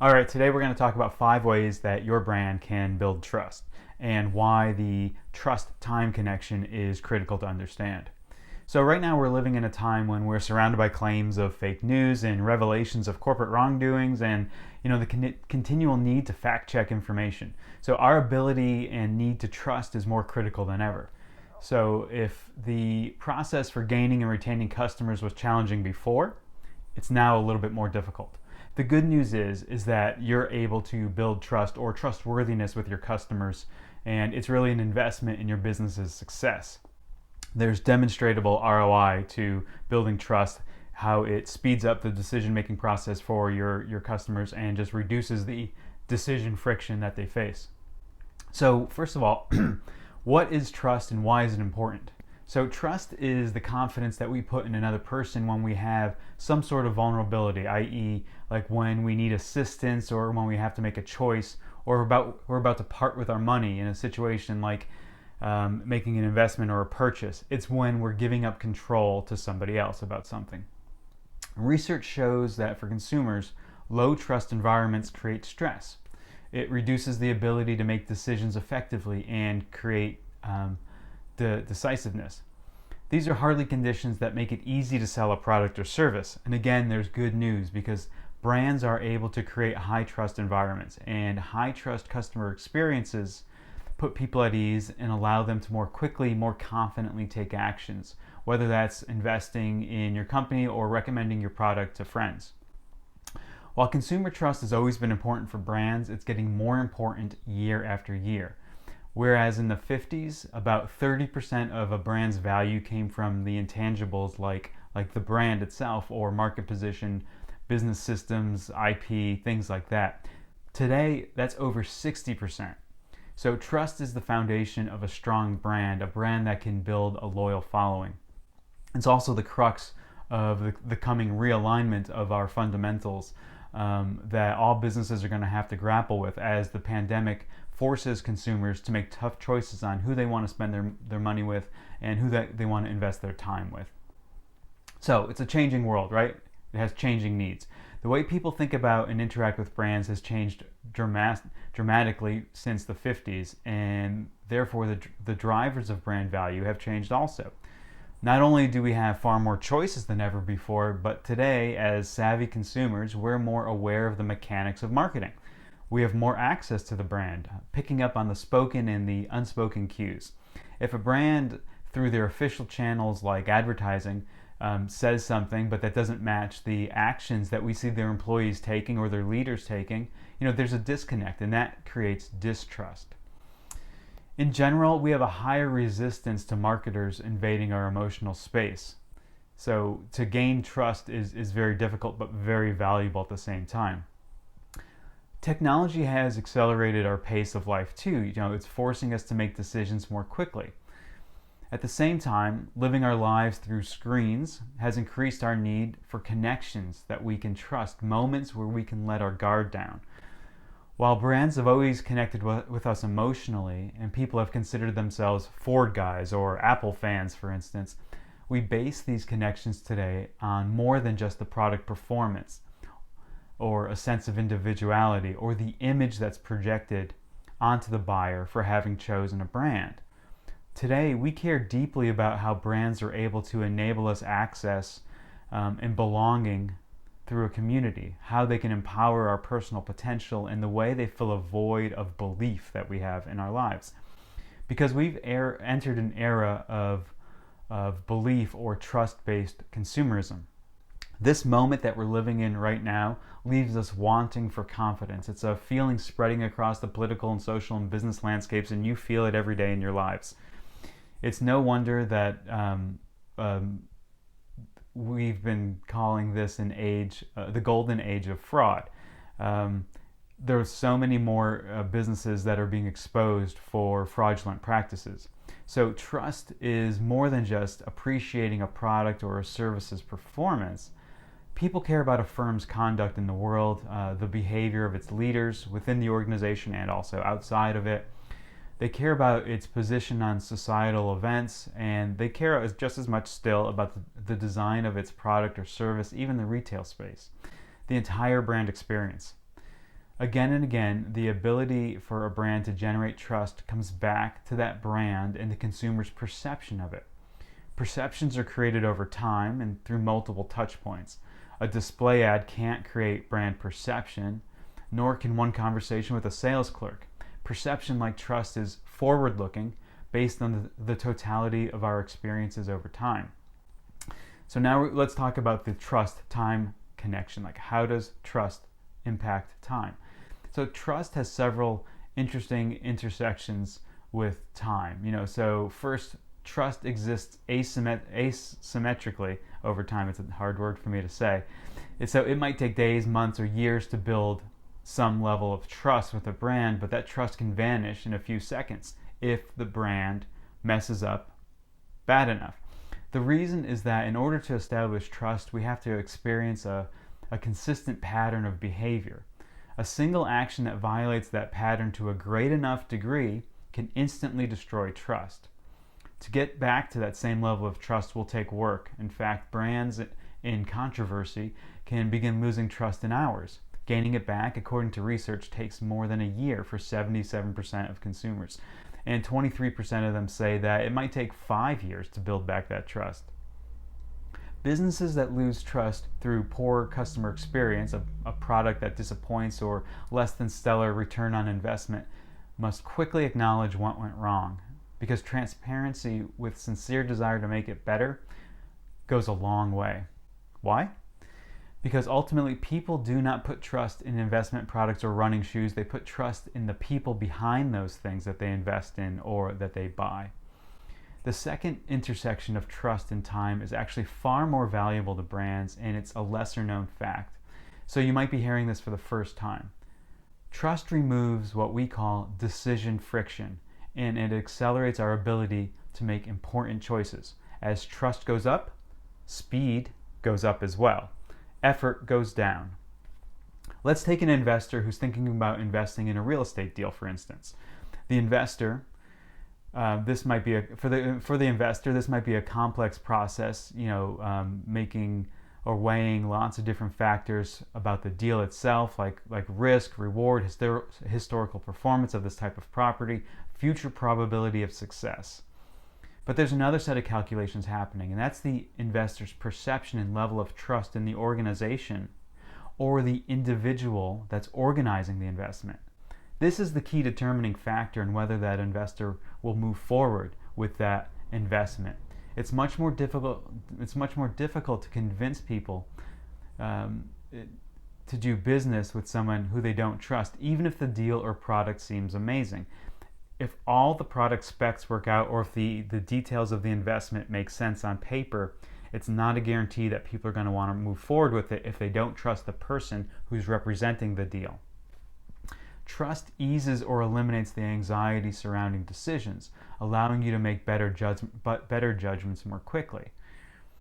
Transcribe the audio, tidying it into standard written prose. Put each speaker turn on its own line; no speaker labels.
All right, today we're going to talk about 5 ways that your brand can build trust and why the trust-time connection is critical to understand. So right now we're living in a time when we're surrounded by claims of fake news and revelations of corporate wrongdoings and the continual need to fact check information. So our ability and need to trust is more critical than ever. So if the process for gaining and retaining customers was challenging before, it's now a little bit more difficult. The good news is that you're able to build trust or trustworthiness with your customers, and it's really an investment in your business's success. There's demonstrable ROI to building trust, how it speeds up the decision-making process for your customers and just reduces the decision friction that they face. So first of all, what is trust and why is it important? So trust is the confidence that we put in another person when we have some sort of vulnerability, i.e. like when we need assistance or when we have to make a choice or we're about to part with our money in a situation like making an investment or a purchase. It's when we're giving up control to somebody else about something. Research shows that for consumers, low trust environments create stress. It reduces the ability to make decisions effectively and create decisiveness. These are hardly conditions that make it easy to sell a product or service. And again, there's good news because brands are able to create high trust environments, and high trust customer experiences put people at ease and allow them to more quickly, more confidently take actions, whether that's investing in your company or recommending your product to friends. While consumer trust has always been important for brands, it's getting more important year after year. Whereas in the 50s, about 30% of a brand's value came from the intangibles like the brand itself or market position, business systems, IP, things like that. Today, that's over 60%. So trust is the foundation of a strong brand, a brand that can build a loyal following. It's also the crux of the coming realignment of our fundamentals that all businesses are going to have to grapple with as the pandemic forces consumers to make tough choices on who they want to spend their money with and who they want to invest their time with. So it's a changing world, right? It has changing needs. The way people think about and interact with brands has changed dramatically since the 50s, and therefore the drivers of brand value have changed also. Not only do we have far more choices than ever before, but today, as savvy consumers, we're more aware of the mechanics of marketing. We have more access to the brand, picking up on the spoken and the unspoken cues. If a brand, through their official channels like advertising, says something, but that doesn't match the actions that we see their employees taking or their leaders taking, there's a disconnect, and that creates distrust. In general, we have a higher resistance to marketers invading our emotional space. So to gain trust is very difficult, but very valuable at the same time. Technology has accelerated our pace of life too. It's forcing us to make decisions more quickly. At the same time, living our lives through screens has increased our need for connections that we can trust, moments where we can let our guard down. While brands have always connected with us emotionally, and people have considered themselves Ford guys or Apple fans, for instance, we base these connections today on more than just the product performance or a sense of individuality or the image that's projected onto the buyer for having chosen a brand. Today, we care deeply about how brands are able to enable us access and belonging through a community, how they can empower our personal potential, and the way they fill a void of belief that we have in our lives. Because we've entered an era of belief or trust-based consumerism. This moment that we're living in right now leaves us wanting for confidence. It's a feeling spreading across the political and social and business landscapes, and you feel it every day in your lives. It's no wonder that we've been calling this an age, the golden age of fraud. There are so many more businesses that are being exposed for fraudulent practices. So trust is more than just appreciating a product or a service's performance. People care about a firm's conduct in the world, the behavior of its leaders within the organization and also outside of it. They care about its position on societal events, and they care just as much still about the design of its product or service, even the retail space, the entire brand experience. Again and again, the ability for a brand to generate trust comes back to that brand and the consumer's perception of it. Perceptions are created over time and through multiple touch points. A display ad can't create brand perception, nor can one conversation with a sales clerk. Perception, like trust, is forward-looking, based on the totality of our experiences over time. So now let's talk about the trust-time connection. Like, how does trust impact time? So trust has several interesting intersections with time. So first, trust exists asymmetrically over time. It's a hard word for me to say. So it might take days, months, or years to build some level of trust with a brand, but that trust can vanish in a few seconds if the brand messes up bad enough. The reason is that in order to establish trust, we have to experience a consistent pattern of behavior. A single action that violates that pattern to a great enough degree can instantly destroy trust. To get back to that same level of trust will take work. In fact, brands in controversy can begin losing trust in hours. Gaining it back, according to research, takes more than a year for 77% of consumers. And 23% of them say that it might take 5 years to build back that trust. Businesses that lose trust through poor customer experience, a product that disappoints, or less than stellar return on investment, must quickly acknowledge what went wrong, because transparency with sincere desire to make it better goes a long way. Why? Because ultimately, people do not put trust in investment products or running shoes. They put trust in the people behind those things that they invest in or that they buy. The second intersection of trust and time is actually far more valuable to brands, and it's a lesser known fact. So you might be hearing this for the first time. Trust removes what we call decision friction, and it accelerates our ability to make important choices. As trust goes up, speed goes up as well. Effort goes down. Let's take an investor who's thinking about investing in a real estate deal, for instance. The investor, this might be for the investor, this might be a complex process. Making or weighing lots of different factors about the deal itself, like risk, reward, historical performance of this type of property, future probability of success. But there's another set of calculations happening, and that's the investor's perception and level of trust in the organization or the individual that's organizing the investment. This is the key determining factor in whether that investor will move forward with that investment. It's much more difficult to convince people to do business with someone who they don't trust, even if the deal or product seems amazing. If all the product specs work out, or if the details of the investment make sense on paper, it's not a guarantee that people are going to want to move forward with it if they don't trust the person who's representing the deal. Trust eases or eliminates the anxiety surrounding decisions, allowing you to make better judgments more quickly.